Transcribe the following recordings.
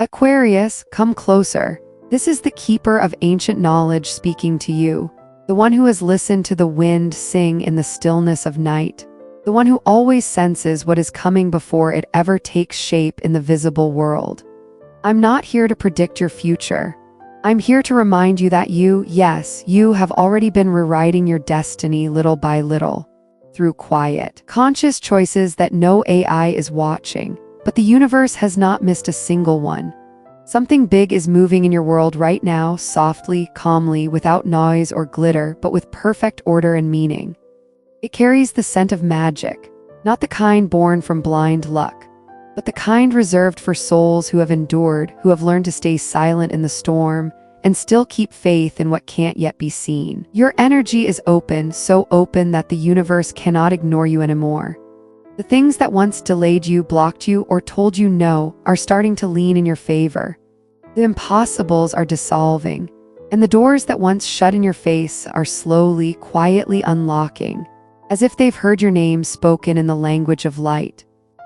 Aquarius, come closer. This is the keeper of ancient knowledge speaking to you, the one who has listened to the wind sing in the stillness of night, the one who always senses what is coming before it ever takes shape in the visible world. I'm not here to predict your future. I'm here to remind you that yes, you have already been rewriting your destiny little by little, through quiet, conscious choices that no AI is watching. But the universe has not missed a single one. Something big is moving in your world right now, softly, calmly, without noise or glitter, but with perfect order and meaning. It carries the scent of magic, not the kind born from blind luck, but the kind reserved for souls who have endured, who have learned to stay silent in the storm, and still keep faith in what can't yet be seen. Your energy is open, so open that the universe cannot ignore you anymore. The things that once delayed you, blocked you, or told you no are starting to lean in your favor. The impossibles are dissolving, and the doors that once shut in your face are slowly, quietly unlocking, as if they've heard your name spoken in the language of light.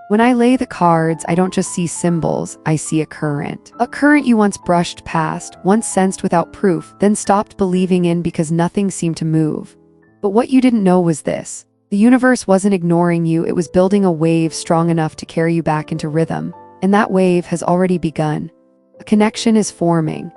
When I lay the cards, I don't just see symbols, I see a current. A current you once brushed past, once sensed without proof, then stopped believing in because nothing seemed to move. But what you didn't know was this. The universe wasn't ignoring you, it was building a wave strong enough to carry you back into rhythm, and that wave has already begun. A connection is forming.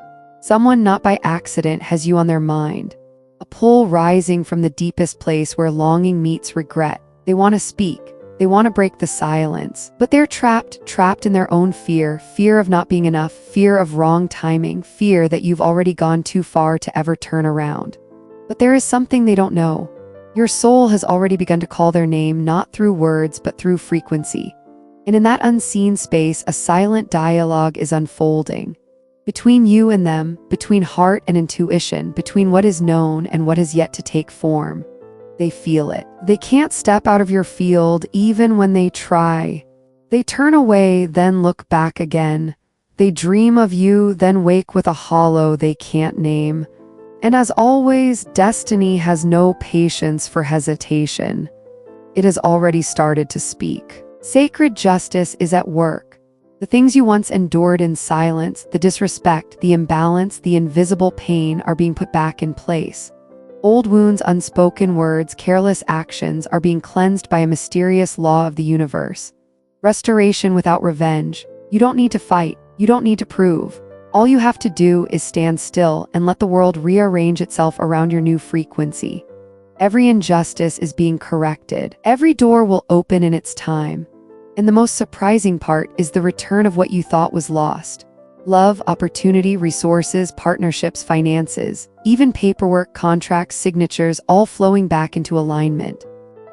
Someone not by accident has you on their mind. A pull rising from the deepest place where longing meets regret. They want to speak, they want to break the silence, but they're trapped in their own fear of not being enough, fear of wrong timing, fear that you've already gone too far to ever turn around. But there is something they don't know. Your soul has already begun to call their name, not through words, but through frequency. And in that unseen space, a silent dialogue is unfolding. Between you and them, between heart and intuition, between what is known and what has yet to take form. They feel it. They can't step out of your field, even when they try. They turn away, then look back again. They dream of you, then wake with a hollow they can't name. And as always, destiny has no patience for hesitation. It has already started to speak. Sacred justice is at work. The things you once endured in silence, the disrespect, the imbalance, the invisible pain are being put back in place. Old wounds, unspoken words, careless actions are being cleansed by a mysterious law of the universe. Restoration without revenge. You don't need to fight. You don't need to prove. All you have to do is stand still and let the world rearrange itself around your new frequency. Every injustice is being corrected. Every door will open in its time. And the most surprising part is the return of what you thought was lost. Love, opportunity, resources, partnerships, finances, even paperwork, contracts, signatures, all flowing back into alignment.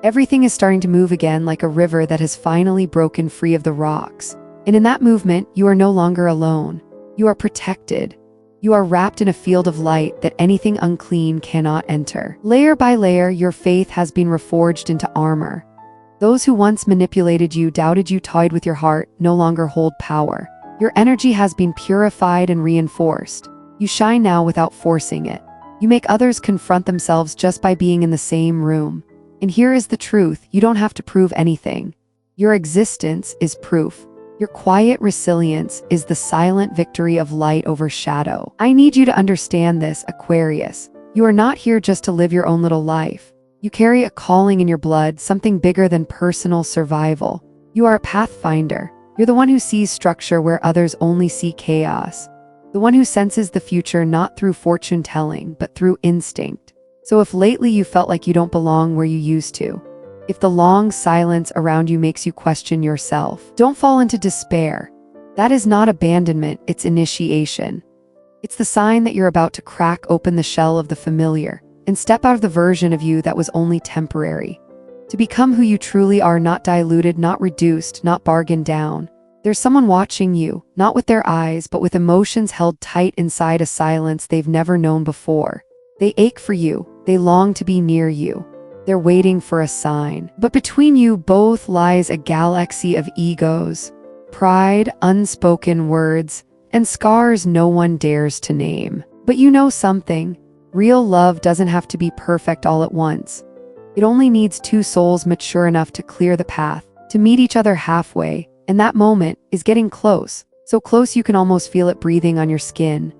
Everything is starting to move again like a river that has finally broken free of the rocks. And in that movement, you are no longer alone. You are protected. You are wrapped in a field of light that anything unclean cannot enter. Layer by layer, your faith has been reforged into armor. Those who once manipulated you, doubted you, toyed with your heart, no longer hold power. Your energy has been purified and reinforced. You shine now without forcing it. You make others confront themselves just by being in the same room. And here is the truth, you don't have to prove anything. Your existence is proof. Your quiet resilience is the silent victory of light over shadow. I need you to understand this, Aquarius. You are not here just to live your own little life. You carry a calling in your blood, something bigger than personal survival. You are a pathfinder. You're the one who sees structure where others only see chaos. The one who senses the future not through fortune telling, but through instinct. So if lately you felt like you don't belong where you used to, if the long silence around you makes you question yourself, don't fall into despair. That is not abandonment, it's initiation. It's the sign that you're about to crack open the shell of the familiar and step out of the version of you that was only temporary. To become who you truly are, not diluted, not reduced, not bargained down. There's someone watching you, not with their eyes, but with emotions held tight inside a silence they've never known before. They ache for you, they long to be near you. They're waiting for a sign. But between you both lies a galaxy of egos, pride, unspoken words, and scars no one dares to name. But you know something. Real love doesn't have to be perfect all at once. It only needs two souls mature enough to clear the path, to meet each other halfway, and that moment is getting close. So close you can almost feel it breathing on your skin.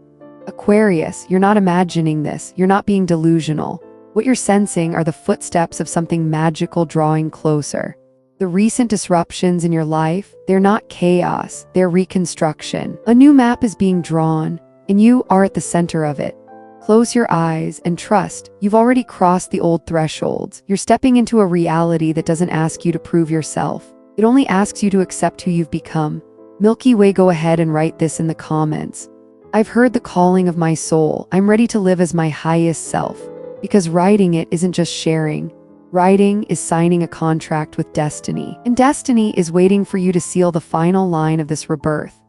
Aquarius, you're not imagining this, you're not being delusional. What you're sensing are the footsteps of something magical drawing closer. The recent disruptions in your life, they're not chaos, they're reconstruction. A new map is being drawn, and you are at the center of it. Close your eyes and trust, you've already crossed the old thresholds. You're stepping into a reality that doesn't ask you to prove yourself. It only asks you to accept who you've become. Milky Way, go ahead and write this in the comments. I've heard the calling of my soul. I'm ready to live as my highest self. Because writing it isn't just sharing. Writing is signing a contract with destiny. And destiny is waiting for you to seal the final line of this rebirth.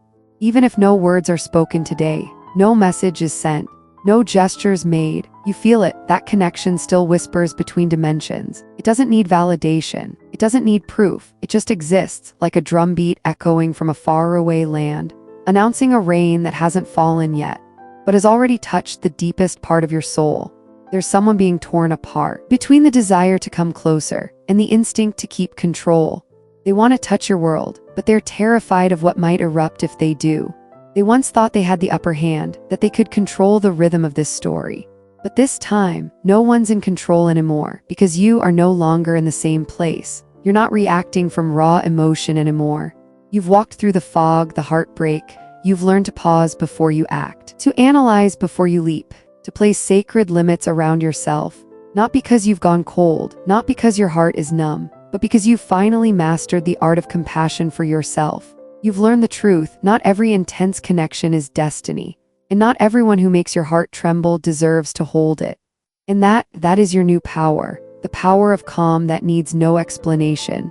Even if no words are spoken today, no message is sent, no gestures made, you feel it, that connection still whispers between dimensions. It doesn't need validation. It doesn't need proof. It just exists, like a drumbeat echoing from a faraway land, announcing a rain that hasn't fallen yet, but has already touched the deepest part of your soul. There's someone being torn apart between the desire to come closer and the instinct to keep control. They want to touch your world, but they're terrified of what might erupt if they do. They once thought they had the upper hand, that they could control the rhythm of this story. But this time, no one's in control anymore because you are no longer in the same place. You're not reacting from raw emotion anymore. You've walked through the fog, the heartbreak. You've learned to pause before you act, to analyze before you leap, to place sacred limits around yourself. Not because you've gone cold, not because your heart is numb, but because you've finally mastered the art of compassion for yourself. You've learned the truth, not every intense connection is destiny, and not everyone who makes your heart tremble deserves to hold it. And that is your new power, the power of calm that needs no explanation.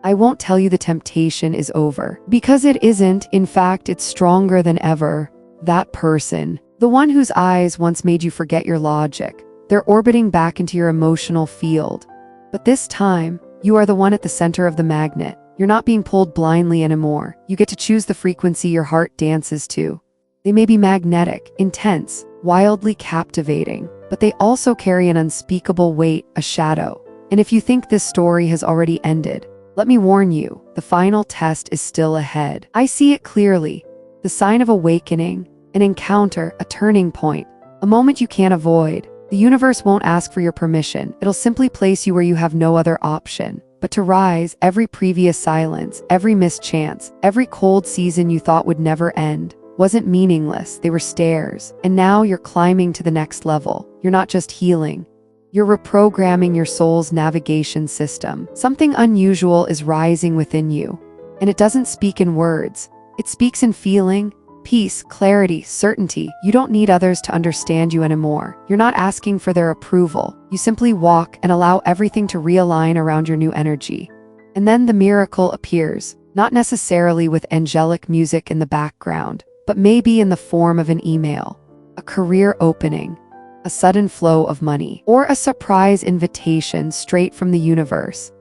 I won't tell you the temptation is over, because it isn't. In fact, it's stronger than ever. That person, the one whose eyes once made you forget your logic, they're orbiting back into your emotional field. But this time, you are the one at the center of the magnet. You're not being pulled blindly anymore. You get to choose the frequency your heart dances to. They may be magnetic, intense, wildly captivating, but they also carry an unspeakable weight, a shadow. And if you think this story has already ended, let me warn you, the final test is still ahead. I see it clearly. The sign of awakening, an encounter, a turning point, a moment you can't avoid. The universe won't ask for your permission. It'll simply place you where you have no other option. But to rise, every previous silence, every missed chance, every cold season you thought would never end, wasn't meaningless. They were stairs. And now you're climbing to the next level. You're not just healing. You're reprogramming your soul's navigation system. Something unusual is rising within you. And it doesn't speak in words. It speaks in feeling, peace, clarity, certainty. You don't need others to understand you anymore. You're not asking for their approval. You simply walk and allow everything to realign around your new energy. And then the miracle appears, not necessarily with angelic music in the background, but maybe in the form of an email, a career opening, a sudden flow of money, or a surprise invitation straight from the universe.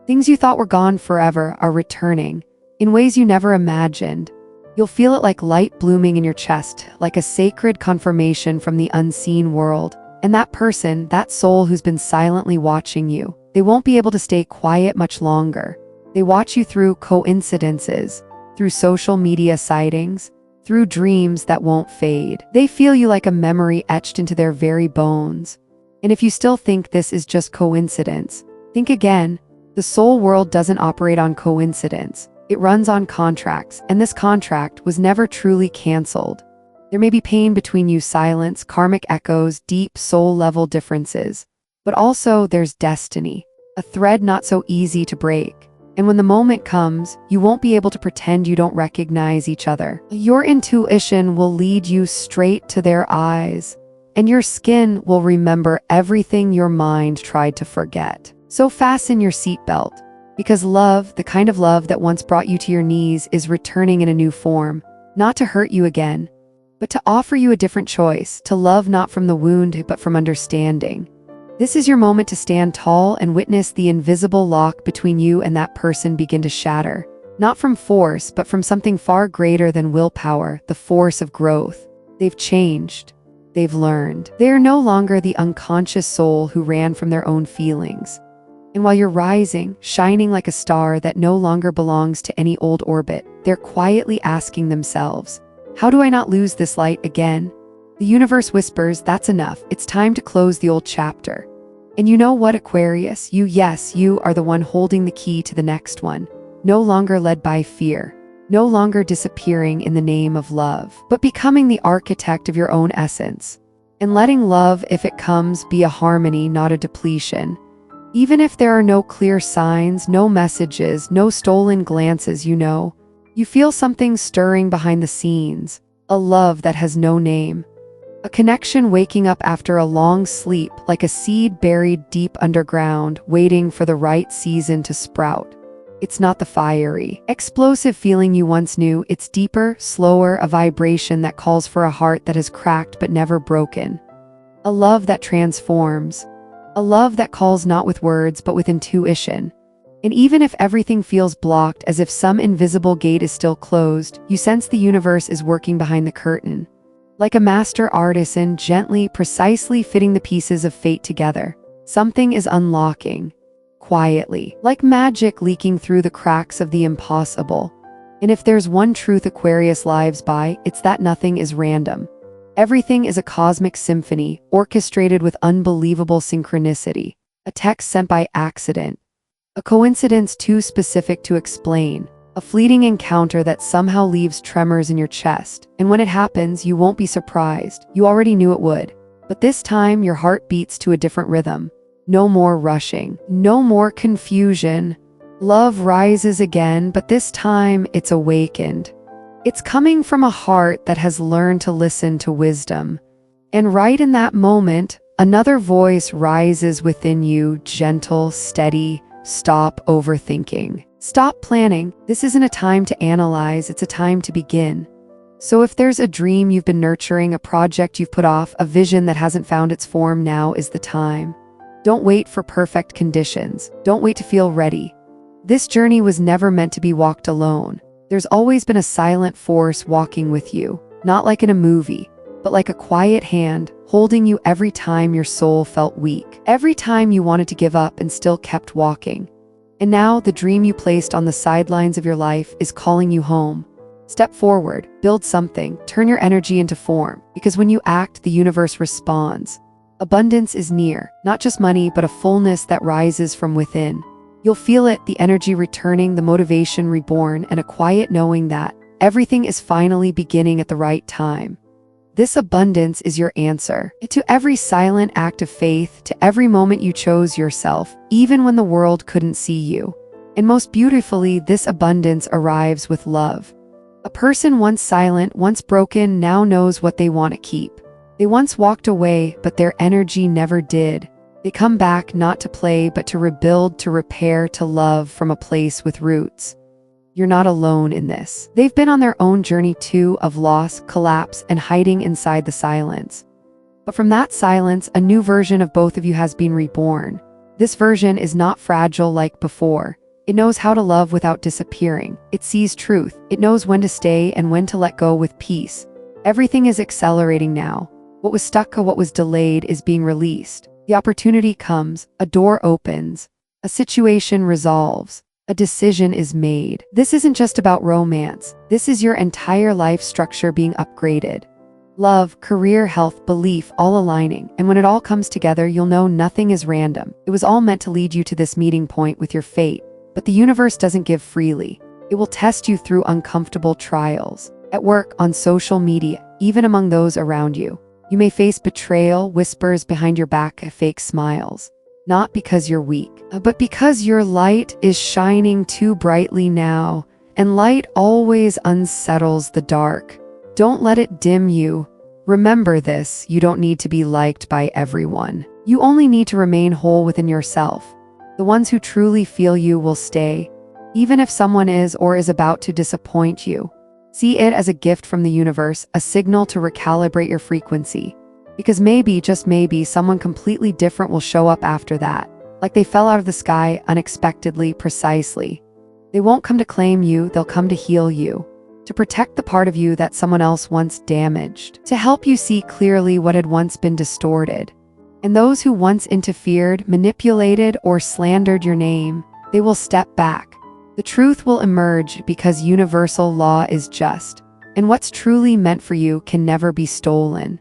Things you thought were gone forever are returning in ways you never imagined. You'll feel it like light blooming in your chest, like a sacred confirmation from the unseen world. And that person, that soul who's been silently watching you, they won't be able to stay quiet much longer. They watch you through coincidences, through social media sightings, through dreams that won't fade. They feel you like a memory etched into their very bones. And if you still think this is just coincidence, think again. The soul world doesn't operate on coincidence. It runs on contracts, and this contract was never truly canceled. There may be pain between you, silence, karmic echoes, deep soul-level differences. But also there's destiny, a thread not so easy to break. And when the moment comes, you won't be able to pretend you don't recognize each other. Your intuition will lead you straight to their eyes, and your skin will remember everything your mind tried to forget. So fasten your seatbelt. Because love, the kind of love that once brought you to your knees, is returning in a new form, not to hurt you again, but to offer you a different choice, to love not from the wound, but from understanding. This is your moment to stand tall and witness the invisible lock between you and that person begin to shatter, not from force, but from something far greater than willpower, the force of growth. They've changed. They've learned. They are no longer the unconscious soul who ran from their own feelings. And while you're rising, shining like a star that no longer belongs to any old orbit, they're quietly asking themselves, how do I not lose this light again? The universe whispers, that's enough. It's time to close the old chapter. And you know what, Aquarius? You are the one holding the key to the next one. No longer led by fear. No longer disappearing in the name of love, but becoming the architect of your own essence. And letting love, if it comes, be a harmony, not a depletion. Even if there are no clear signs, no messages, no stolen glances, you feel something stirring behind the scenes. A love that has no name. A connection waking up after a long sleep, like a seed buried deep underground, waiting for the right season to sprout. It's not the fiery, explosive feeling you once knew. It's deeper, slower, a vibration that calls for a heart that has cracked but never broken. A love that transforms. A love that calls not with words but with intuition. And even if everything feels blocked, as if some invisible gate is still closed, you sense the universe is working behind the curtain. Like a master artisan, gently, precisely fitting the pieces of fate together. Something is unlocking. Quietly, like magic leaking through the cracks of the impossible. And if there's one truth Aquarius lives by, it's that nothing is random. Everything is a cosmic symphony, orchestrated with unbelievable synchronicity. A text sent by accident. A coincidence too specific to explain. A fleeting encounter that somehow leaves tremors in your chest. And when it happens, you won't be surprised. You already knew it would. But this time, your heart beats to a different rhythm. No more rushing, no more confusion. Love rises again, but this time it's awakened. It's coming from a heart that has learned to listen to wisdom. And right in that moment, another voice rises within you, gentle, steady. Stop overthinking. Stop planning. This isn't a time to analyze, it's a time to begin. So if there's a dream you've been nurturing, a project you've put off, a vision that hasn't found its form, now is the time. Don't wait for perfect conditions. Don't wait to feel ready. This journey was never meant to be walked alone. There's always been a silent force walking with you, not like in a movie, but like a quiet hand, holding you every time your soul felt weak, every time you wanted to give up and still kept walking. And now the dream you placed on the sidelines of your life is calling you home. Step forward, build something, turn your energy into form, because when you act, the universe responds. Abundance is near, not just money, but a fullness that rises from within. You'll feel it, the energy returning, the motivation reborn, and a quiet knowing that everything is finally beginning at the right time. This abundance is your answer to every silent act of faith, to every moment you chose yourself, even when the world couldn't see you. And most beautifully, this abundance arrives with love. A person once silent, once broken, now knows what they want to keep. They once walked away, but their energy never did. They come back not to play, but to rebuild, to repair, to love from a place with roots. You're not alone in this. They've been on their own journey too, of loss, collapse, and hiding inside the silence. But from that silence, a new version of both of you has been reborn. This version is not fragile like before. It knows how to love without disappearing. It sees truth. It knows when to stay and when to let go with peace. Everything is accelerating now. What was stuck or what was delayed is being released. The opportunity comes, a door opens, a situation resolves, a decision is made. This isn't just about romance. This is your entire life structure being upgraded. Love, career, health, belief, all aligning. And when it all comes together, you'll know nothing is random. It was all meant to lead you to this meeting point with your fate. But the universe doesn't give freely. It will test you through uncomfortable trials. At work, on social media, even among those around you. You may face betrayal, whispers behind your back, fake smiles. Not because you're weak, but because your light is shining too brightly now, and light always unsettles the dark. Don't let it dim you. Remember this, you don't need to be liked by everyone. You only need to remain whole within yourself. The ones who truly feel you will stay, even if someone is or is about to disappoint you. See it as a gift from the universe, a signal to recalibrate your frequency. Because maybe, just maybe, someone completely different will show up after that. Like they fell out of the sky unexpectedly, precisely. They won't come to claim you, they'll come to heal you. To protect the part of you that someone else once damaged. To help you see clearly what had once been distorted. And those who once interfered, manipulated, or slandered your name, they will step back. The truth will emerge because universal law is just, and what's truly meant for you can never be stolen.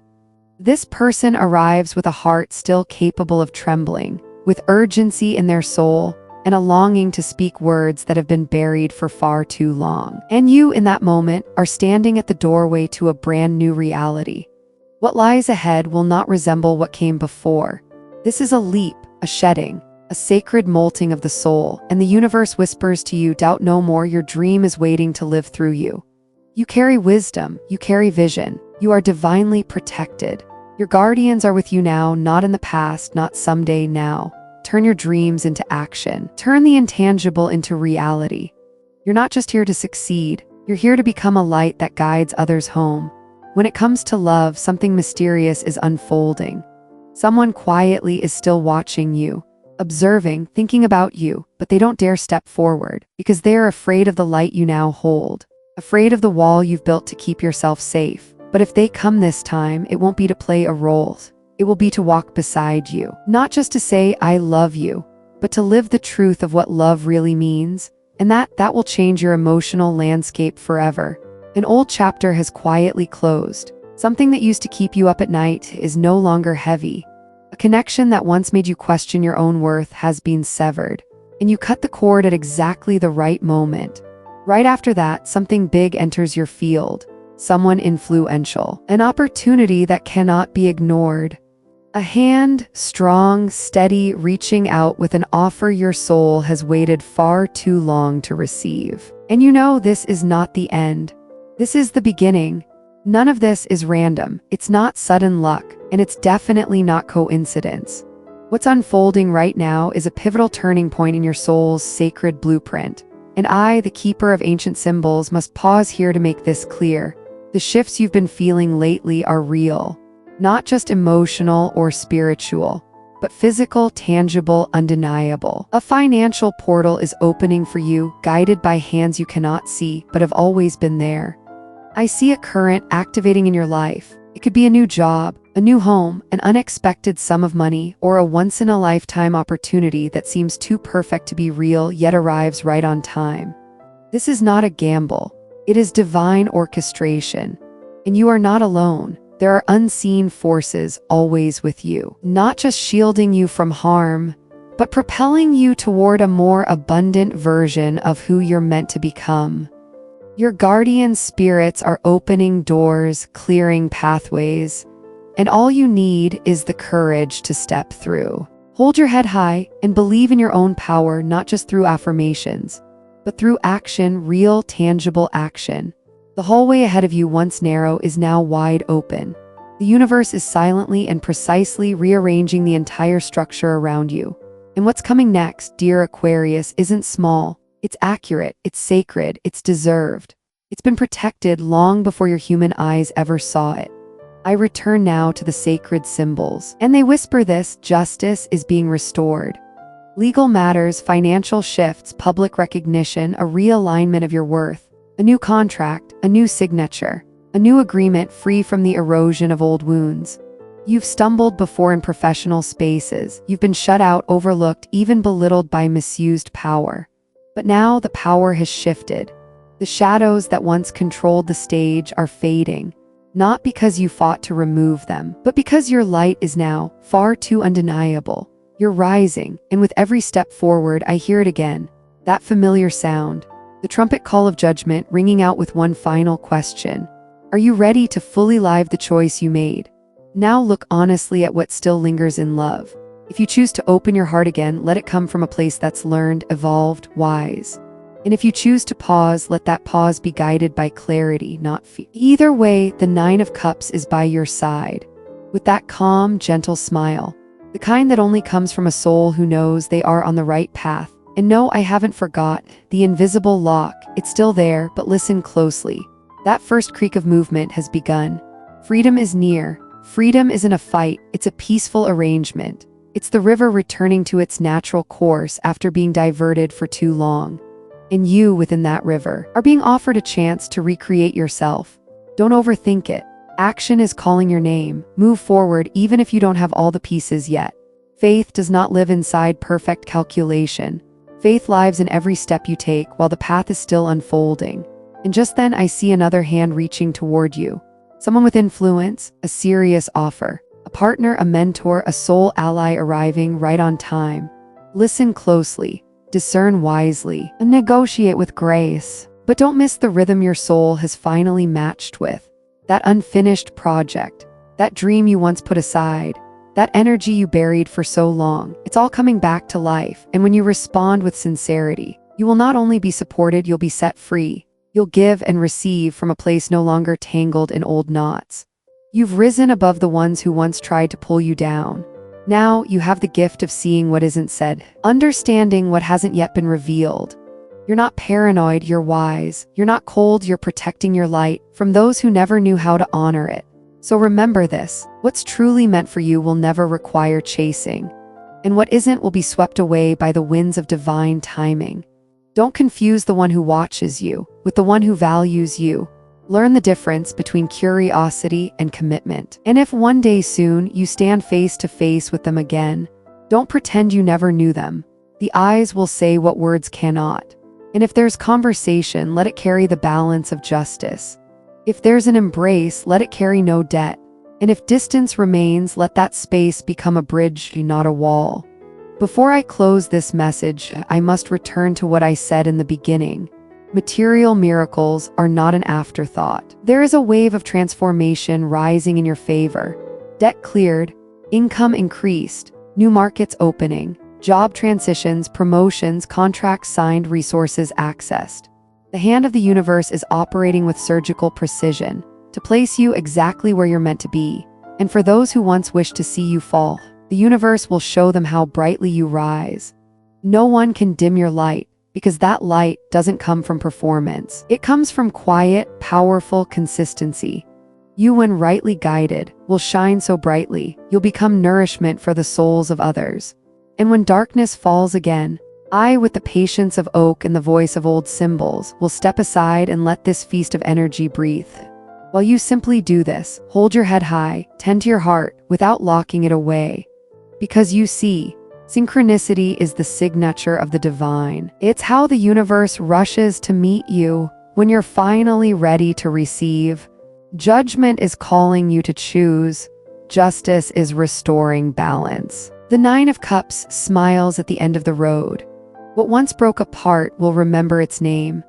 This person arrives with a heart still capable of trembling, with urgency in their soul, and a longing to speak words that have been buried for far too long. And you, in that moment, are standing at the doorway to a brand new reality. What lies ahead will not resemble what came before. This is a leap, a shedding, a sacred molting of the soul, and the universe whispers to you, doubt no more, your dream is waiting to live through you. You carry wisdom, you carry vision, you are divinely protected. Your guardians are with you now, not in the past, not someday, now. Turn your dreams into action. Turn the intangible into reality. You're not just here to succeed, you're here to become a light that guides others home. When it comes to love, something mysterious is unfolding. Someone quietly is still watching you, observing, thinking about you, but they don't dare step forward because they are afraid of the light you now hold, afraid of the wall you've built to keep yourself safe. But if they come this time, it won't be to play a role. It will be to walk beside you, not just to say, I love you, but to live the truth of what love really means. And that will change your emotional landscape forever. An old chapter has quietly closed. Something that used to keep you up at night is no longer heavy. A connection that once made you question your own worth has been severed. And you cut the cord at exactly the right moment. Right after that, something big enters your field. Someone influential. An opportunity that cannot be ignored. A hand, strong, steady, reaching out with an offer your soul has waited far too long to receive. And you know this is not the end. This is the beginning. None of this is random. It's not sudden luck, and it's definitely not coincidence. What's unfolding right now is a pivotal turning point in your soul's sacred blueprint. And I, the keeper of ancient symbols, must pause here to make this clear. The shifts you've been feeling lately are real. Not just emotional or spiritual, but physical, tangible, undeniable. A financial portal is opening for you, guided by hands you cannot see, but have always been there. I see a current activating in your life. It could be a new job, a new home, an unexpected sum of money, or a once-in-a-lifetime opportunity that seems too perfect to be real yet arrives right on time. This is not a gamble. It is divine orchestration. And you are not alone. There are unseen forces always with you, not just shielding you from harm, but propelling you toward a more abundant version of who you're meant to become. Your guardian spirits are opening doors, clearing pathways, and all you need is the courage to step through. Hold your head high and believe in your own power, not just through affirmations, but through action, real, tangible action. The hallway ahead of you, once narrow, is now wide open. The universe is silently and precisely rearranging the entire structure around you. And what's coming next, dear Aquarius, isn't small. It's accurate, it's sacred, it's deserved. It's been protected long before your human eyes ever saw it. I return now to the sacred symbols, and they whisper this: justice is being restored. Legal matters, financial shifts, public recognition, a realignment of your worth, a new contract, a new signature, a new agreement free from the erosion of old wounds. You've stumbled before in professional spaces. You've been shut out, overlooked, even belittled by misused power. But now the power has shifted. The shadows that once controlled the stage are fading, not because you fought to remove them, but because your light is now far too undeniable. You're rising, and with every step forward, I hear it again, that familiar sound, the trumpet call of judgment ringing out with one final question. Are you ready to fully live the choice you made? Now look honestly at what still lingers in love. If you choose to open your heart again, let it come from a place that's learned, evolved, wise. And if you choose to pause, let that pause be guided by clarity, not fear. Either way, the Nine of Cups is by your side, with that calm, gentle smile, the kind that only comes from a soul who knows they are on the right path. And no, I haven't forgot the invisible lock. It's still there, but listen closely. That first creak of movement has begun. Freedom is near. Freedom isn't a fight, it's a peaceful arrangement. It's the river returning to its natural course after being diverted for too long. And you, within that river, are being offered a chance to recreate yourself. Don't overthink it. Action is calling your name. Move forward even if you don't have all the pieces yet. Faith does not live inside perfect calculation. Faith lives in every step you take while the path is still unfolding. And just then I see another hand reaching toward you. Someone with influence, a serious offer, a partner, a mentor, a soul ally arriving right on time. Listen closely, discern wisely, and negotiate with grace. But don't miss the rhythm your soul has finally matched with. That unfinished project, that dream you once put aside, that energy you buried for so long. It's all coming back to life, and when you respond with sincerity, you will not only be supported, you'll be set free. You'll give and receive from a place no longer tangled in old knots. You've risen above the ones who once tried to pull you down. Now you have the gift of seeing what isn't said, understanding what hasn't yet been revealed. You're not paranoid, you're wise. You're not cold, you're protecting your light from those who never knew how to honor it. So remember this, what's truly meant for you will never require chasing, and what isn't will be swept away by the winds of divine timing. Don't confuse the one who watches you with the one who values you. Learn the difference between curiosity and commitment. And if one day soon you stand face to face with them again, don't pretend you never knew them. The eyes will say what words cannot. And if there's conversation, let it carry the balance of justice. If there's an embrace, let it carry no debt. And if distance remains, let that space become a bridge, not a wall. Before I close this message, I must return to what I said in the beginning. Material miracles are not an afterthought. There is a wave of transformation rising in your favor. Debt cleared, income increased, new markets opening, job transitions, promotions, contracts signed, resources accessed. The hand of the universe is operating with surgical precision to place you exactly where you're meant to be. And for those who once wished to see you fall, the universe will show them how brightly you rise. No one can dim your light, because that light doesn't come from performance. It comes from quiet, powerful consistency. You, when rightly guided, will shine so brightly, you'll become nourishment for the souls of others. And when darkness falls again, I, with the patience of oak and the voice of old cymbals, will step aside and let this feast of energy breathe. While you simply do this, hold your head high, tend to your heart without locking it away. Because you see, synchronicity is the signature of the divine. It's how the universe rushes to meet you when you're finally ready to receive. Judgment is calling you to choose. Justice is restoring balance. The Nine of Cups smiles at the end of the road. What once broke apart will remember its name.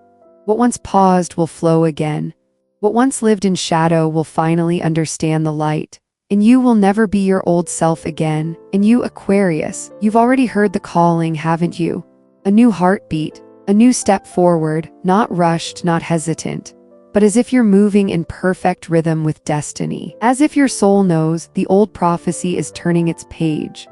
What once paused will flow again. What once lived in shadow will finally understand the light. And you will never be your old self again. And you, Aquarius, you've already heard the calling, haven't you? A new heartbeat, a new step forward, not rushed, not hesitant, but as if you're moving in perfect rhythm with destiny. As if your soul knows the old prophecy is turning its page.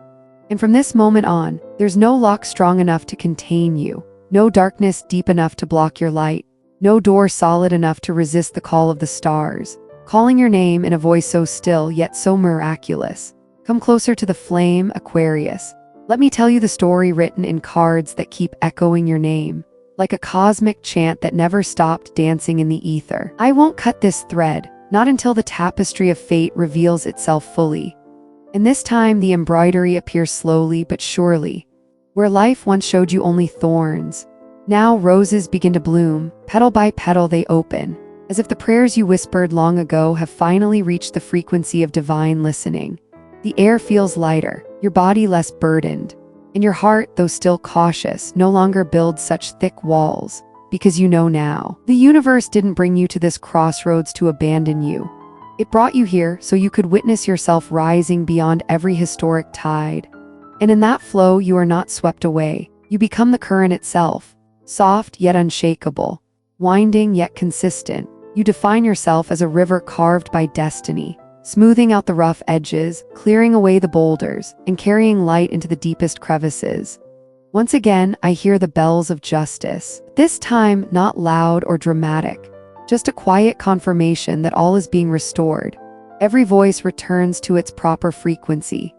And from this moment on, there's no lock strong enough to contain you, no darkness deep enough to block your light, no door solid enough to resist the call of the stars, calling your name in a voice so still yet so miraculous. Come closer to the flame, Aquarius. Let me tell you the story written in cards that keep echoing your name, like a cosmic chant that never stopped dancing in the ether. I won't cut this thread, not until the tapestry of fate reveals itself fully. And this time the embroidery appears slowly but surely. Where life once showed you only thorns, now roses begin to bloom, petal by petal they open, as if the prayers you whispered long ago have finally reached the frequency of divine listening. The air feels lighter, your body less burdened, and your heart, though still cautious, no longer builds such thick walls, because you know now. The universe didn't bring you to this crossroads to abandon you. It brought you here so you could witness yourself rising beyond every historic tide. And in that flow, you are not swept away. You become the current itself, soft yet unshakable, winding yet consistent. You define yourself as a river carved by destiny, smoothing out the rough edges, clearing away the boulders, and carrying light into the deepest crevices. Once again, I hear the bells of justice, this time not loud or dramatic, just a quiet confirmation that all is being restored. Every voice returns to its proper frequency.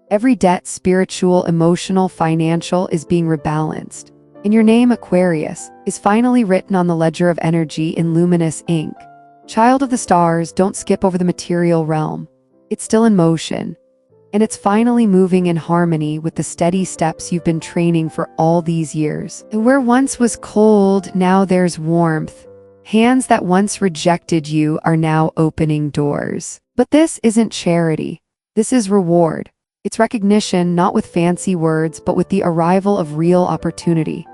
Every debt, spiritual, emotional, financial, is being rebalanced. And your name, Aquarius, is finally written on the ledger of energy in luminous ink. Child of the stars, don't skip over the material realm. It's still in motion. And it's finally moving in harmony with the steady steps you've been training for all these years. And where once was cold, now there's warmth. Hands that once rejected you are now opening doors. But this isn't charity. This is reward. It's recognition, not with fancy words, but with the arrival of real opportunity.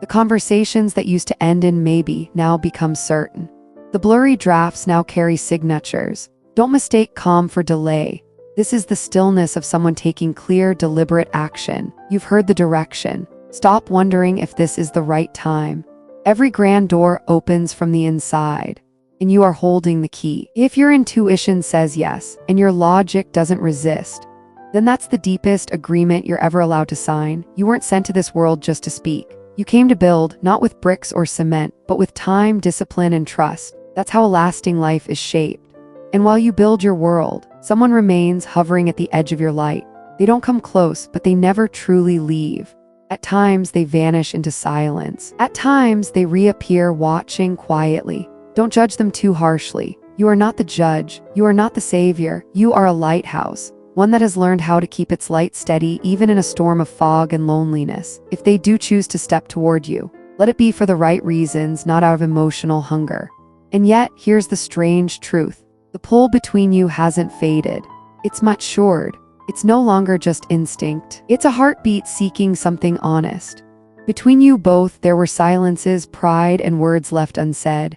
The conversations that used to end in maybe now become certain. The blurry drafts now carry signatures. Don't mistake calm for delay. This is the stillness of someone taking clear, deliberate action. You've heard the direction. Stop wondering if this is the right time. Every grand door opens from the inside, and you are holding the key. If your intuition says yes, and your logic doesn't resist, then that's the deepest agreement you're ever allowed to sign. You weren't sent to this world just to speak. You came to build, not with bricks or cement, but with time, discipline, and trust. That's how a lasting life is shaped. And while you build your world, someone remains hovering at the edge of your light. They don't come close, but they never truly leave. At times, they vanish into silence. At times, they reappear watching quietly. Don't judge them too harshly. You are not the judge. You are not the savior. You are a lighthouse, one that has learned how to keep its light steady even in a storm of fog and loneliness. If they do choose to step toward you, let it be for the right reasons, not out of emotional hunger. And yet, here's the strange truth. The pull between you hasn't faded. It's matured. It's no longer just instinct. It's a heartbeat seeking something honest. Between you both, there were silences, pride, and words left unsaid.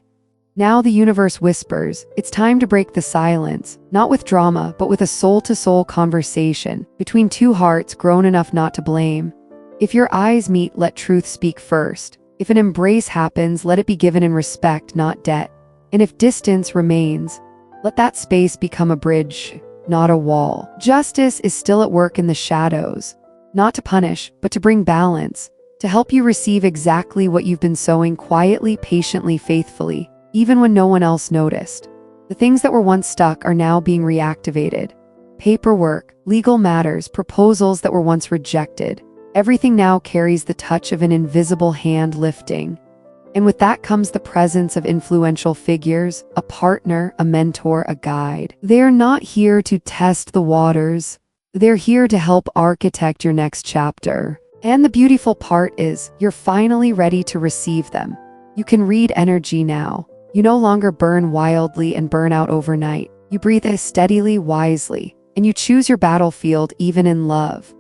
Now the universe whispers, it's time to break the silence, not with drama, but with a soul-to-soul conversation between two hearts grown enough not to blame. If your eyes meet, let truth speak first. If an embrace happens, let it be given in respect, not debt. And if distance remains, let that space become a bridge, not a wall. Justice is still at work in the shadows, not to punish, but to bring balance, to help you receive exactly what you've been sowing quietly, patiently, faithfully, even when no one else noticed. The things that were once stuck are now being reactivated. Paperwork, legal matters, proposals that were once rejected. Everything now carries the touch of an invisible hand lifting. And with that comes the presence of influential figures, a partner, a mentor, a guide. They're not here to test the waters. They're here to help architect your next chapter. And the beautiful part is, you're finally ready to receive them. You can read energy now. You no longer burn wildly and burn out overnight. You breathe steadily, wisely, and you choose your battlefield even in love.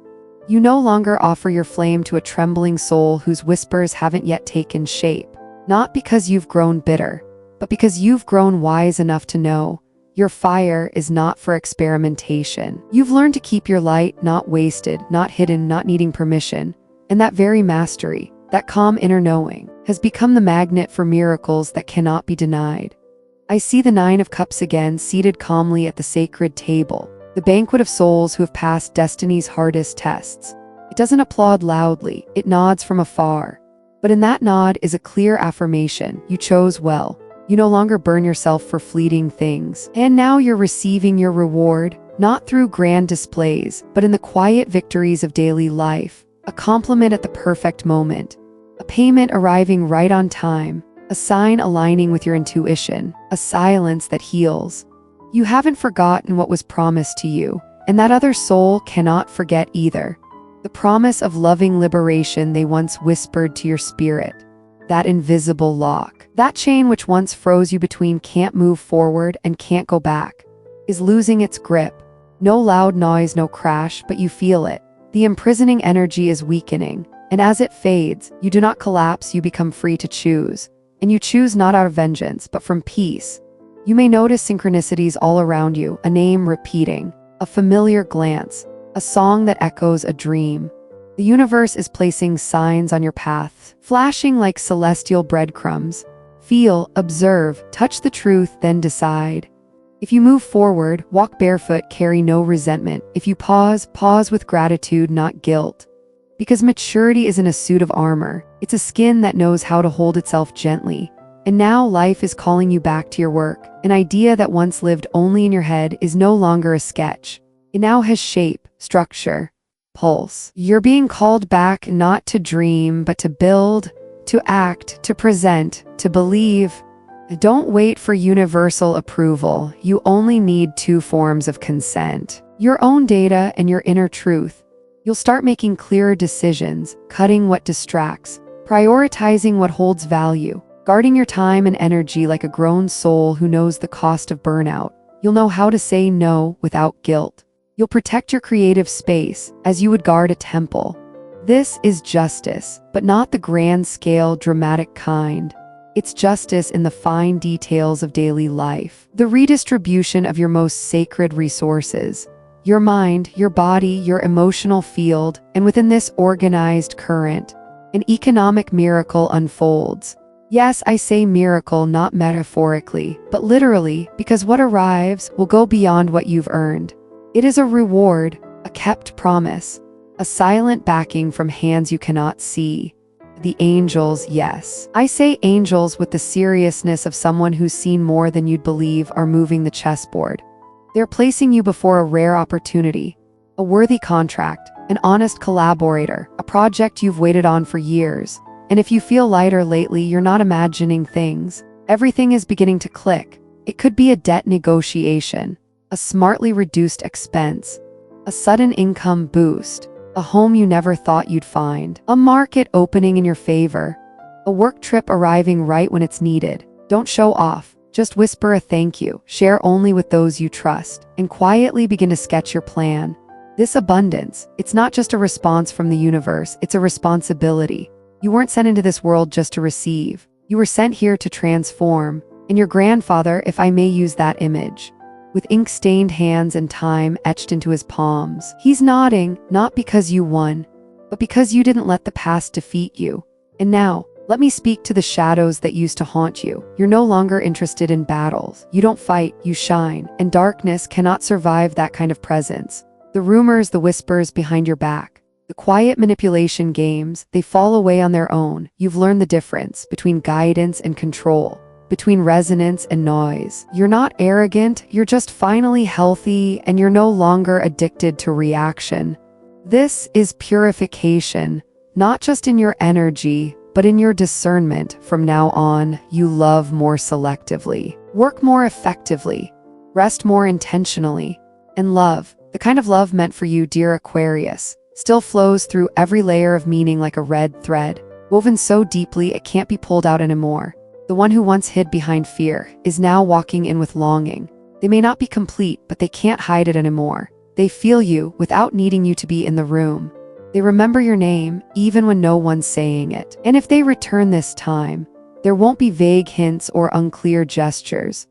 You no longer offer your flame to a trembling soul whose whispers haven't yet taken shape. Not because you've grown bitter, but because you've grown wise enough to know your fire is not for experimentation. You've learned to keep your light not wasted, not hidden, not needing permission. And that very mastery, that calm inner knowing, has become the magnet for miracles that cannot be denied. I see the 9 of Cups again, seated calmly at the sacred table, the banquet of souls who have passed destiny's hardest tests. It doesn't applaud loudly, it nods from afar. But in that nod is a clear affirmation. You chose well. You no longer burn yourself for fleeting things. And now you're receiving your reward, not through grand displays, but in the quiet victories of daily life. A compliment at the perfect moment. A payment arriving right on time. A sign aligning with your intuition. A silence that heals. You haven't forgotten what was promised to you, and that other soul cannot forget either. The promise of loving liberation they once whispered to your spirit. That invisible lock. That chain which once froze you between can't move forward and can't go back, is losing its grip. No loud noise, no crash, but you feel it. The imprisoning energy is weakening, and as it fades, you do not collapse, you become free to choose. And you choose not out of vengeance, but from peace. You may notice synchronicities all around you, a name repeating, a familiar glance, a song that echoes a dream. The universe is placing signs on your path, flashing like celestial breadcrumbs. Feel, observe, touch the truth, then decide. If you move forward, walk barefoot, carry no resentment. If you pause, pause with gratitude, not guilt. Because maturity isn't a suit of armor, it's a skin that knows how to hold itself gently. And now life is calling you back to your work. An idea that once lived only in your head is no longer a sketch. It now has shape, structure, pulse. You're being called back not to dream, but to build, to act, to present, to believe. Don't wait for universal approval. You only need two forms of consent: your own data and your inner truth. You'll start making clearer decisions, cutting what distracts, prioritizing what holds value, guarding your time and energy like a grown soul who knows the cost of burnout. You'll know how to say no without guilt. You'll protect your creative space as you would guard a temple. This is justice, but not the grand-scale, dramatic kind. It's justice in the fine details of daily life. The redistribution of your most sacred resources. Your mind, your body, your emotional field, and within this organized current, an economic miracle unfolds. Yes, I say miracle not metaphorically, but literally, because what arrives will go beyond what you've earned. It is a reward, a kept promise, a silent backing from hands you cannot see. The angels, yes. I say angels with the seriousness of someone who's seen more than you'd believe, are moving the chessboard. They're placing you before a rare opportunity, a worthy contract, an honest collaborator, a project you've waited on for years. And if you feel lighter lately, you're not imagining things. Everything is beginning to click. It could be a debt negotiation, a smartly reduced expense, a sudden income boost, a home you never thought you'd find, a market opening in your favor, a work trip arriving right when it's needed. Don't show off. Just whisper a thank you, share only with those you trust, and quietly begin to sketch your plan. This abundance, it's not just a response from the universe, it's a responsibility. You weren't sent into this world just to receive. You were sent here to transform. And your grandfather, if I may use that image, with ink-stained hands and time etched into his palms, he's nodding, not because you won, but because you didn't let the past defeat you. And now, let me speak to the shadows that used to haunt you. You're no longer interested in battles. You don't fight, you shine, and darkness cannot survive that kind of presence. The rumors, the whispers behind your back, the quiet manipulation games, they fall away on their own. You've learned the difference between guidance and control, between resonance and noise. You're not arrogant, you're just finally healthy, and you're no longer addicted to reaction. This is purification, not just in your energy, but in your discernment. From now on, you love more selectively, work more effectively, rest more intentionally, and love, the kind of love meant for you, dear Aquarius, still flows through every layer of meaning like a red thread, woven so deeply it can't be pulled out anymore. The one who once hid behind fear is now walking in with longing. They may not be complete, but they can't hide it anymore. They feel you without needing you to be in the room. They remember your name, even when no one's saying it. And if they return this time, there won't be vague hints or unclear gestures.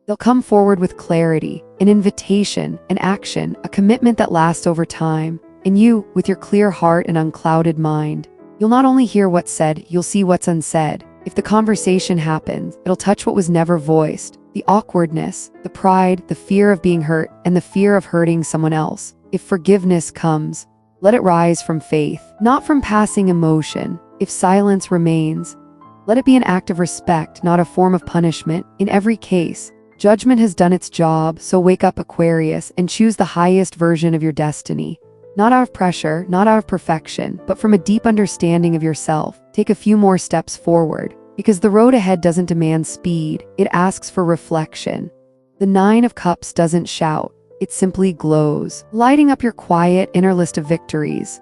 They'll come forward with clarity, an invitation, an action, a commitment that lasts over time. And you, with your clear heart and unclouded mind, you'll not only hear what's said, you'll see what's unsaid. If the conversation happens, it'll touch what was never voiced. The awkwardness, the pride, the fear of being hurt, and the fear of hurting someone else. If forgiveness comes, let it rise from faith, not from passing emotion. If silence remains, let it be an act of respect, not a form of punishment. In every case, judgment has done its job, so wake up, Aquarius, and choose the highest version of your destiny. Not out of pressure, not out of perfection, but from a deep understanding of yourself. Take a few more steps forward, because the road ahead doesn't demand speed, it asks for reflection. The Nine of Cups doesn't shout. It simply glows, lighting up your quiet inner list of victories.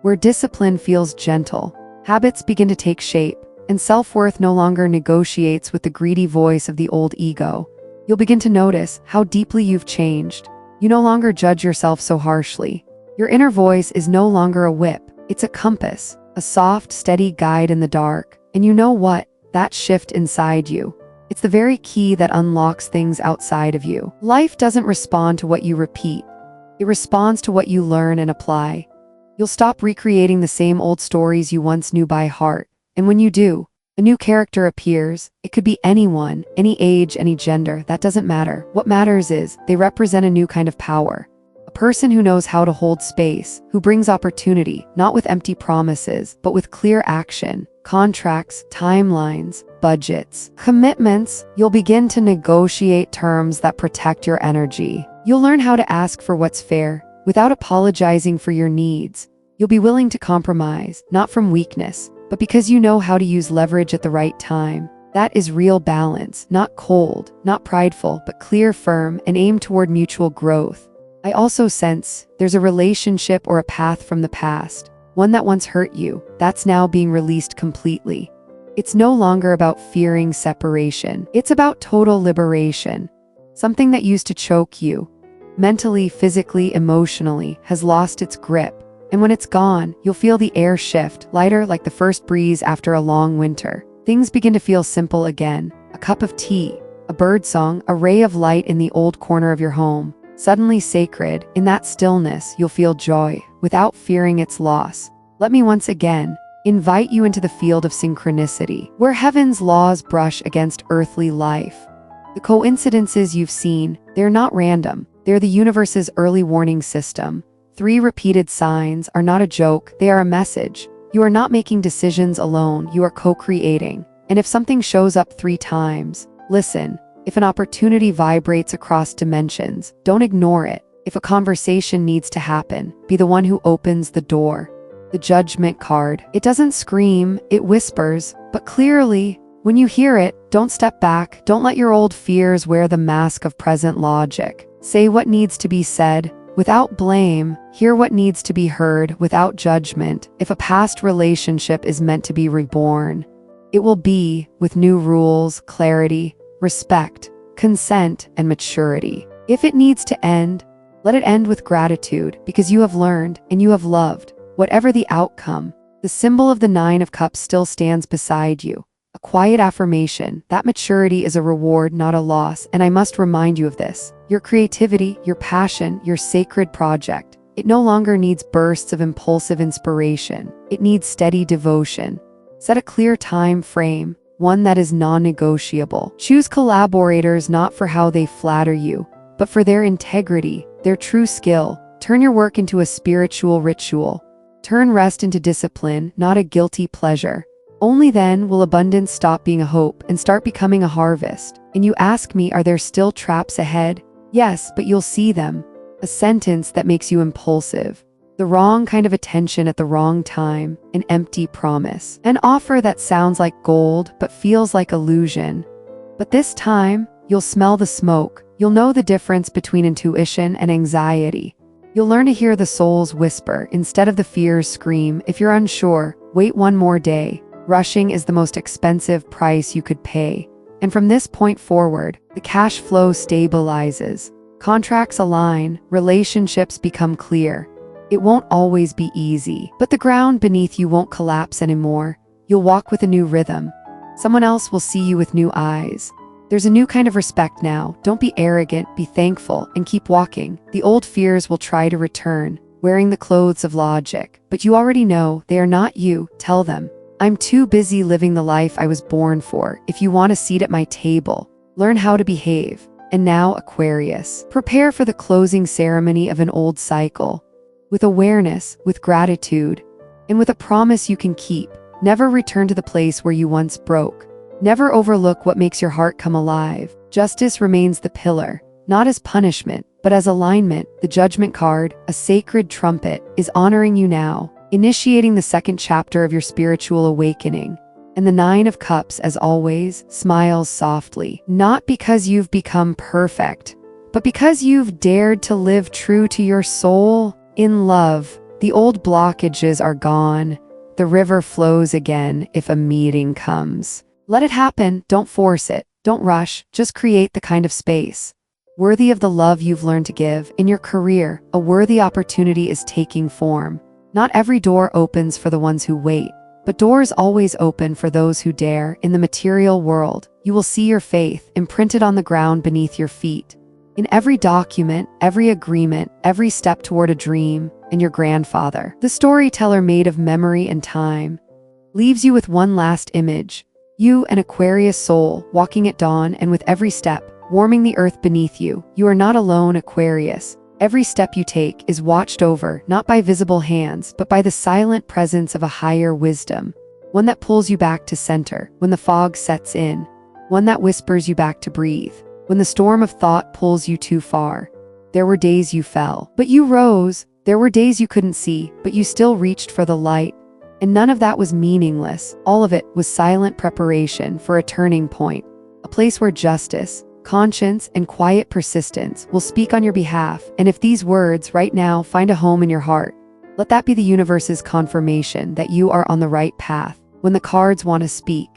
Where discipline feels gentle, habits begin to take shape, and self-worth no longer negotiates with the greedy voice of the old ego. You'll begin to notice how deeply you've changed. You no longer judge yourself so harshly. Your inner voice is no longer a whip, it's a compass, a soft, steady guide in the dark. And you know what? That shift inside you, it's the very key that unlocks things outside of you. Life doesn't respond to what you repeat. It responds to what you learn and apply. You'll stop recreating the same old stories you once knew by heart. And when you do, a new character appears. It could be anyone, any age, any gender, that doesn't matter. What matters is, they represent a new kind of power. A person who knows how to hold space, who brings opportunity, not with empty promises, but with clear action. Contracts, timelines, budgets, commitments. You'll begin to negotiate terms that protect your energy. You'll learn how to ask for what's fair, without apologizing for your needs. You'll be willing to compromise, not from weakness, but because you know how to use leverage at the right time. That is real balance, not cold, not prideful, but clear, firm, and aimed toward mutual growth. I also sense there's a relationship or a path from the past, one that once hurt you, that's now being released completely. It's no longer about fearing separation. It's about total liberation. Something that used to choke you, mentally, physically, emotionally, has lost its grip. And when it's gone, you'll feel the air shift, lighter like the first breeze after a long winter. Things begin to feel simple again. A cup of tea, a birdsong, a ray of light in the old corner of your home. Suddenly sacred, in that stillness, you'll feel joy, without fearing its loss. Let me once again invite you into the field of synchronicity, where heaven's laws brush against earthly life. The coincidences you've seen, they're not random. They're the universe's early warning system. 3 repeated signs are not a joke, they are a message. You are not making decisions alone, you are co-creating. And if something shows up 3 times, listen. If an opportunity vibrates across dimensions, don't ignore it. If a conversation needs to happen, be the one who opens the door. The Judgment card. It doesn't scream, it whispers, but clearly. When you hear it, don't step back. Don't let your old fears wear the mask of present logic. Say what needs to be said, without blame. Hear what needs to be heard, without judgment. If a past relationship is meant to be reborn, it will be, with new rules, clarity, respect, consent, and maturity. If it needs to end, let it end with gratitude, because you have learned, and you have loved. Whatever the outcome, the symbol of the 9 of Cups still stands beside you. A quiet affirmation that maturity is a reward, not a loss, and I must remind you of this. Your creativity, your passion, your sacred project, it no longer needs bursts of impulsive inspiration. It needs steady devotion. Set a clear time frame, one that is non-negotiable. Choose collaborators not for how they flatter you, but for their integrity, their true skill. Turn your work into a spiritual ritual. Turn rest into discipline, not a guilty pleasure. Only then will abundance stop being a hope and start becoming a harvest. And you ask me, are there still traps ahead? Yes, but you'll see them. A sentence that makes you impulsive. The wrong kind of attention at the wrong time. An empty promise. An offer that sounds like gold but feels like illusion. But this time, you'll smell the smoke. You'll know the difference between intuition and anxiety. You'll learn to hear the soul's whisper instead of the fear's scream. If you're unsure, wait one more day. Rushing is the most expensive price you could pay. And from this point forward, the cash flow stabilizes. Contracts align, relationships become clear. It won't always be easy, but the ground beneath you won't collapse anymore. You'll walk with a new rhythm. Someone else will see you with new eyes. There's a new kind of respect now. Don't be arrogant, be thankful, and keep walking. The old fears will try to return, wearing the clothes of logic. But you already know they are not you. Tell them, I'm too busy living the life I was born for. If you want a seat at my table, learn how to behave. And now, Aquarius, prepare for the closing ceremony of an old cycle. With awareness, with gratitude, and with a promise you can keep. Never return to the place where you once broke. Never overlook what makes your heart come alive. Justice remains the pillar, not as punishment, but as alignment. The Judgment card, a sacred trumpet, is honoring you now, initiating the second chapter of your spiritual awakening. And the 9 of Cups, as always, smiles softly, not because you've become perfect, but because you've dared to live true to your soul. In love, the old blockages are gone. The river flows again if a meeting comes. Let it happen, don't force it, don't rush, just create the kind of space worthy of the love you've learned to give. In your career, a worthy opportunity is taking form. Not every door opens for the ones who wait, but doors always open for those who dare. In the material world, you will see your faith imprinted on the ground beneath your feet. In every document, every agreement, every step toward a dream. And your grandfather, the storyteller made of memory and time, leaves you with one last image. You, an Aquarius soul, walking at dawn, and with every step, warming the earth beneath you. You are not alone, Aquarius. Every step you take is watched over, not by visible hands, but by the silent presence of a higher wisdom. One that pulls you back to center when the fog sets in. One that whispers you back to breathe when the storm of thought pulls you too far. There were days you fell, but you rose. There were days you couldn't see, but you still reached for the light. And none of that was meaningless. All of it was silent preparation for a turning point, a place where justice, conscience, and quiet persistence will speak on your behalf. And if these words right now find a home in your heart, let that be the universe's confirmation that you are on the right path. When the cards want to speak,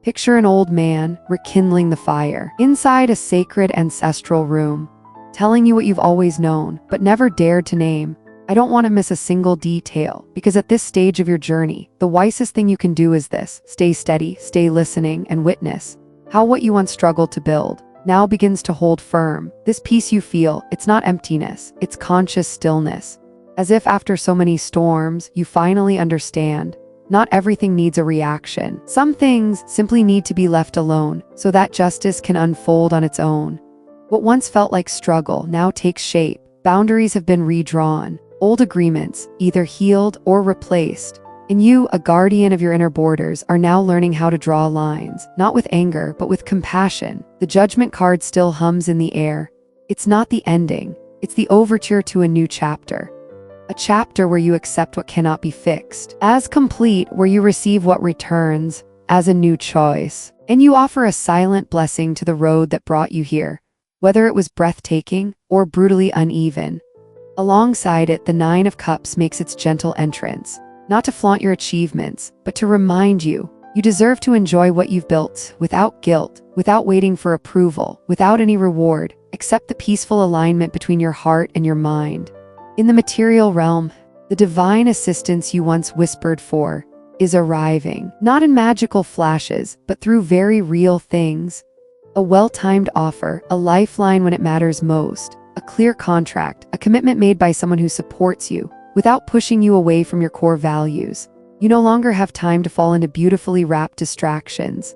picture an old man rekindling the fire inside a sacred ancestral room, telling you what you've always known but never dared to name. I don't want to miss a single detail, because at this stage of your journey, the wisest thing you can do is this: stay steady, stay listening, and witness how what you once struggled to build now begins to hold firm. This peace you feel, it's not emptiness, it's conscious stillness. As if after so many storms, you finally understand. Not everything needs a reaction. Some things simply need to be left alone so that justice can unfold on its own. What once felt like struggle now takes shape. Boundaries have been redrawn. Old agreements, either healed or replaced. And you, a guardian of your inner borders, are now learning how to draw lines, not with anger, but with compassion. The judgment card still hums in the air. It's not the ending. It's the overture to a new chapter. A chapter where you accept what cannot be fixed, as complete, where you receive what returns, as a new choice. And you offer a silent blessing to the road that brought you here, whether it was breathtaking or brutally uneven. Alongside it, the Nine of Cups makes its gentle entrance, not to flaunt your achievements, but to remind you, you deserve to enjoy what you've built, without guilt, without waiting for approval, without any reward, except the peaceful alignment between your heart and your mind. In the material realm, the divine assistance you once whispered for is arriving, not in magical flashes, but through very real things. A well-timed offer, a lifeline when it matters most, a clear contract, a commitment made by someone who supports you, without pushing you away from your core values. You no longer have time to fall into beautifully wrapped distractions.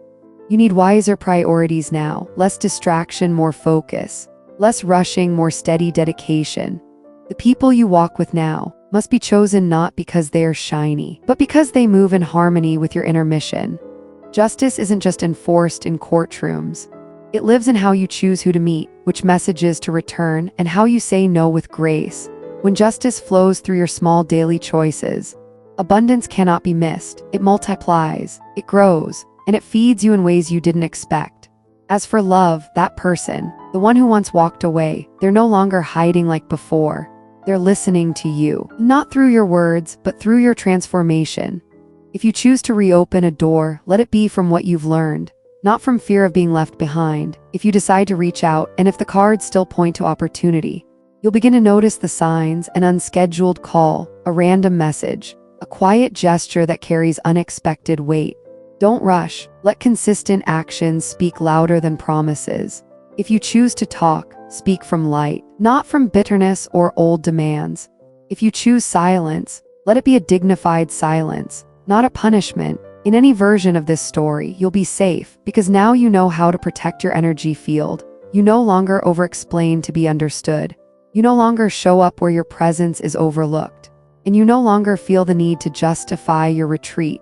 You need wiser priorities now, less distraction, more focus, less rushing, more steady dedication. The people you walk with now must be chosen not because they are shiny, but because they move in harmony with your inner mission. Justice isn't just enforced in courtrooms. It lives in how you choose who to meet, which messages to return, and how you say no with grace. When justice flows through your small daily choices, abundance cannot be missed. It multiplies, it grows, and it feeds you in ways you didn't expect. As for love, that person, the one who once walked away, they're no longer hiding like before. They're listening to you, not through your words, but through your transformation. If you choose to reopen a door, let it be from what you've learned, not from fear of being left behind. If you decide to reach out, and if the cards still point to opportunity, you'll begin to notice the signs: an unscheduled call, a random message, a quiet gesture that carries unexpected weight. Don't rush. Let consistent actions speak louder than promises. If you choose to talk, speak from light, not from bitterness or old demands. If you choose silence, let it be a dignified silence, not a punishment. In any version of this story, you'll be safe, because now you know how to protect your energy field. You no longer over-explain to be understood. You no longer show up where your presence is overlooked. And you no longer feel the need to justify your retreat.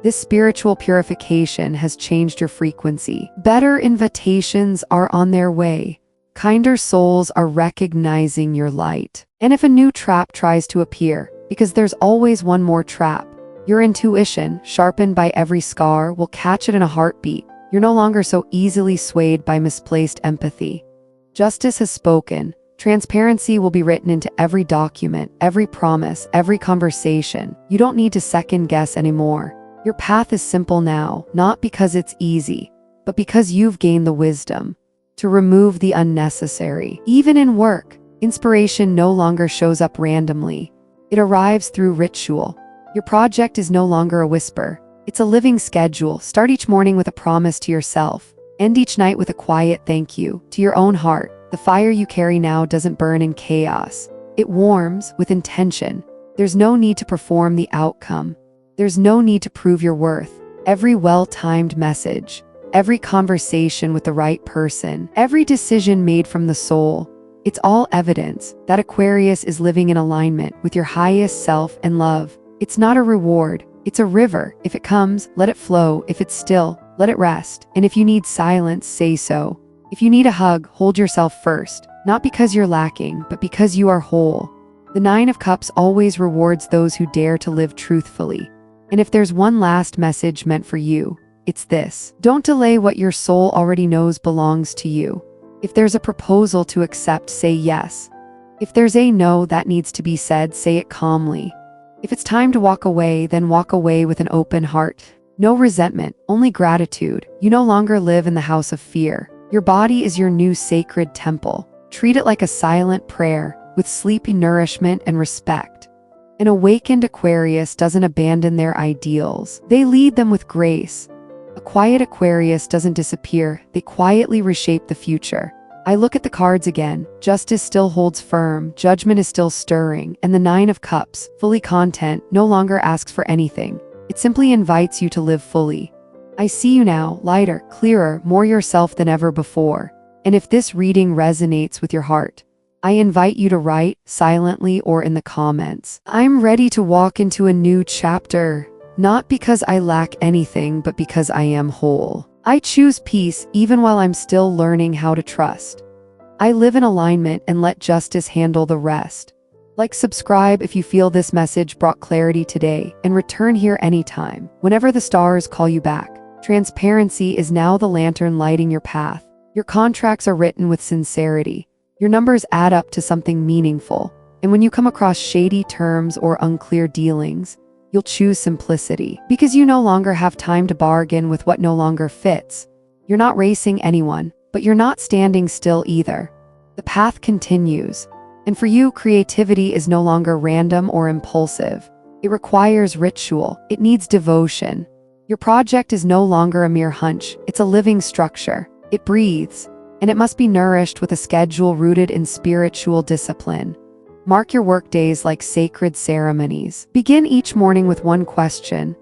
This spiritual purification has changed your frequency. Better invitations are on their way. Kinder souls are recognizing your light. And if a new trap tries to appear, because there's always one more trap, your intuition, sharpened by every scar, will catch it in a heartbeat. You're no longer so easily swayed by misplaced empathy. Justice has spoken. Transparency will be written into every document, every promise, every conversation. You don't need to second guess anymore. Your path is simple now, not because it's easy, but because you've gained the wisdom to remove the unnecessary. Even in work, inspiration no longer shows up randomly. It arrives through ritual. Your project is no longer a whisper. It's a living schedule. Start each morning with a promise to yourself. End each night with a quiet thank you to your own heart. The fire you carry now doesn't burn in chaos. It warms with intention. There's no need to perform the outcome. There's no need to prove your worth. Every well-timed message, every conversation with the right person, every decision made from the soul, it's all evidence that Aquarius is living in alignment with your highest self and love. It's not a reward, it's a river. If it comes, let it flow. If it's still, let it rest. And if you need silence, say so. If you need a hug, hold yourself first, not because you're lacking, but because you are whole. The Nine of Cups always rewards those who dare to live truthfully. And if there's one last message meant for you, it's this. Don't delay what your soul already knows belongs to you. If there's a proposal to accept, say yes. If there's a no that needs to be said, say it calmly. If it's time to walk away, then walk away with an open heart. No resentment, only gratitude. You no longer live in the house of fear. Your body is your new sacred temple. Treat it like a silent prayer, with sleepy nourishment and respect. An awakened Aquarius doesn't abandon their ideals. They lead them with grace. A quiet Aquarius doesn't disappear. They quietly reshape the future. I look at the cards again. Justice still holds firm, judgment is still stirring, and the Nine of Cups, fully content, no longer asks for anything. It simply invites you to live fully. I see you now, lighter, clearer, more yourself than ever before. And if this reading resonates with your heart, I invite you to write, silently or in the comments. I'm ready to walk into a new chapter, not because I lack anything, but because I am whole. I choose peace even while I'm still learning how to trust. I live in alignment and let justice handle the rest. Like, subscribe if you feel this message brought clarity today, and return here anytime, whenever the stars call you back. Transparency is now the lantern lighting your path. Your contracts are written with sincerity. Your numbers add up to something meaningful. And when you come across shady terms or unclear dealings, you'll choose simplicity, because you no longer have time to bargain with what no longer fits. You're not racing anyone, but you're not standing still either. The path continues. And for you, creativity is no longer random or impulsive. It requires ritual. It needs devotion. Your project is no longer a mere hunch. It's a living structure. It breathes, and it must be nourished with a schedule rooted in spiritual discipline. Mark your workdays like sacred ceremonies. Begin each morning with one question: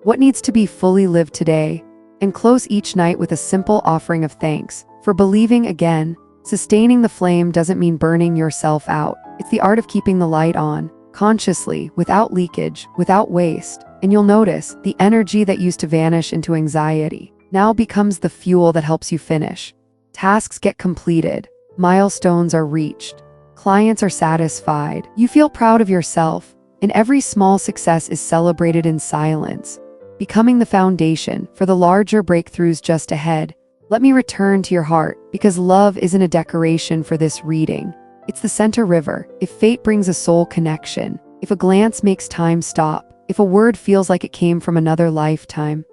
what needs to be fully lived today? And close each night with a simple offering of thanks for believing again. Sustaining the flame doesn't mean burning yourself out. It's the art of keeping the light on, consciously, without leakage, without waste. And you'll notice the energy that used to vanish into anxiety now becomes the fuel that helps you finish. Tasks get completed. Milestones are reached. Clients are satisfied. You feel proud of yourself, and every small success is celebrated in silence, becoming the foundation for the larger breakthroughs just ahead. Let me return to your heart, because love isn't a decoration for this reading. It's the center river. If fate brings a soul connection, if a glance makes time stop, if a word feels like it came from another lifetime,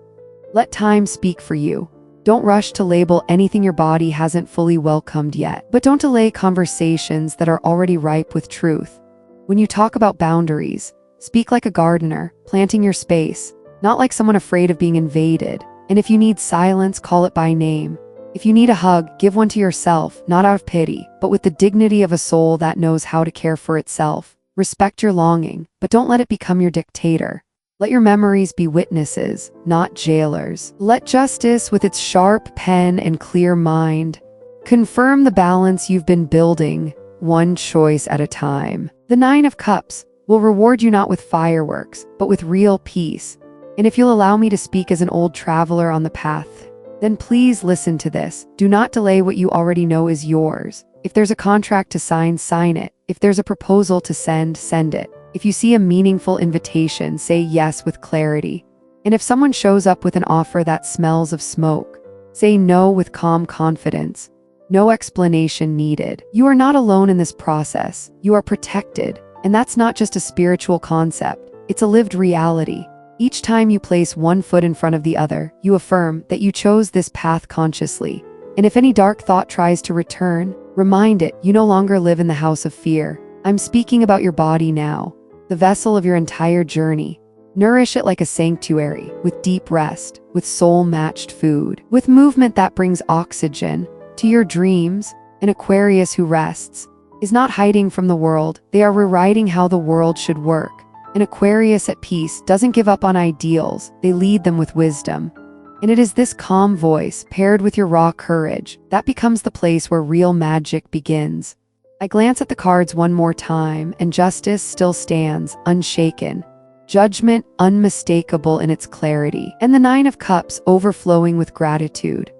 let time speak for you. Don't rush to label anything your body hasn't fully welcomed yet, but don't delay conversations that are already ripe with truth. When you talk about boundaries, speak like a gardener, planting your space, not like someone afraid of being invaded. And if you need silence, call it by name. If you need a hug, give one to yourself, not out of pity, but with the dignity of a soul that knows how to care for itself. Respect your longing, but don't let it become your dictator. Let your memories be witnesses, not jailers. Let justice, with its sharp pen and clear mind, confirm the balance you've been building, one choice at a time. The Nine of Cups will reward you not with fireworks, but with real peace. And if you'll allow me to speak as an old traveler on the path, then please listen to this. Do not delay what you already know is yours. If there's a contract to sign, sign it. If there's a proposal to send, send it. If you see a meaningful invitation, say yes with clarity. And if someone shows up with an offer that smells of smoke, say no with calm confidence. No explanation needed. You are not alone in this process. You are protected. And that's not just a spiritual concept. It's a lived reality. Each time you place one foot in front of the other, you affirm that you chose this path consciously. And if any dark thought tries to return, remind it you no longer live in the house of fear. I'm speaking about your body now, the vessel of your entire journey. Nourish it like a sanctuary, with deep rest, with soul-matched food, with movement that brings oxygen to your dreams. An Aquarius who rests is not hiding from the world. They are rewriting how the world should work. An Aquarius at peace doesn't give up on ideals. They lead them with wisdom. And it is this calm voice, paired with your raw courage, that becomes the place where real magic begins. I glance at the cards one more time, and justice still stands, unshaken. Judgment unmistakable in its clarity, and the Nine of Cups overflowing with gratitude.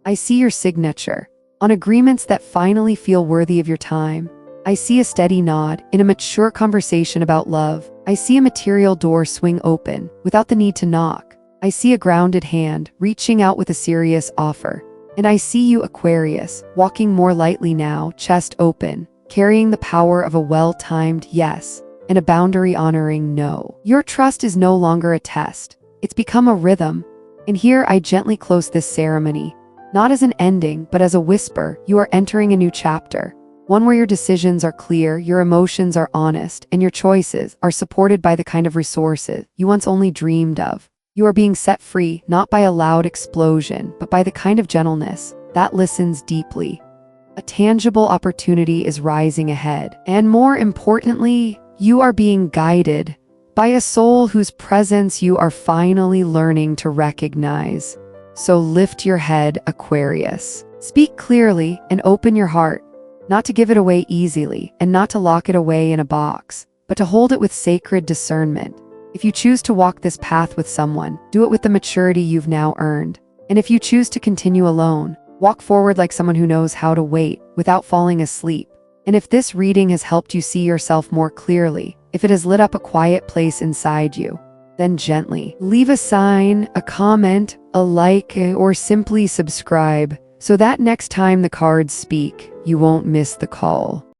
I see your signature on agreements that finally feel worthy of your time. I see a steady nod in a mature conversation about love. I see a material door swing open without the need to knock. I see a grounded hand reaching out with a serious offer. And I see you, Aquarius, walking more lightly now, chest open, carrying the power of a well-timed yes and a boundary-honoring no. Your trust is no longer a test. It's become a rhythm. And here I gently close this ceremony, not as an ending, but as a whisper. You are entering a new chapter, one where your decisions are clear, your emotions are honest, and your choices are supported by the kind of resources you once only dreamed of. You are being set free, not by a loud explosion, but by the kind of gentleness that listens deeply. A tangible opportunity is rising ahead, and more importantly, you are being guided by a soul whose presence you are finally learning to recognize. So lift your head, Aquarius. Speak clearly and open your heart, not to give it away easily and not to lock it away in a box, but to hold it with sacred discernment. If you choose to walk this path with someone, do it with the maturity you've now earned. And if you choose to continue alone, walk forward like someone who knows how to wait without falling asleep. And if this reading has helped you see yourself more clearly, if it has lit up a quiet place inside you, then gently leave a sign, a comment, a like, or simply subscribe so that next time the cards speak, you won't miss the call.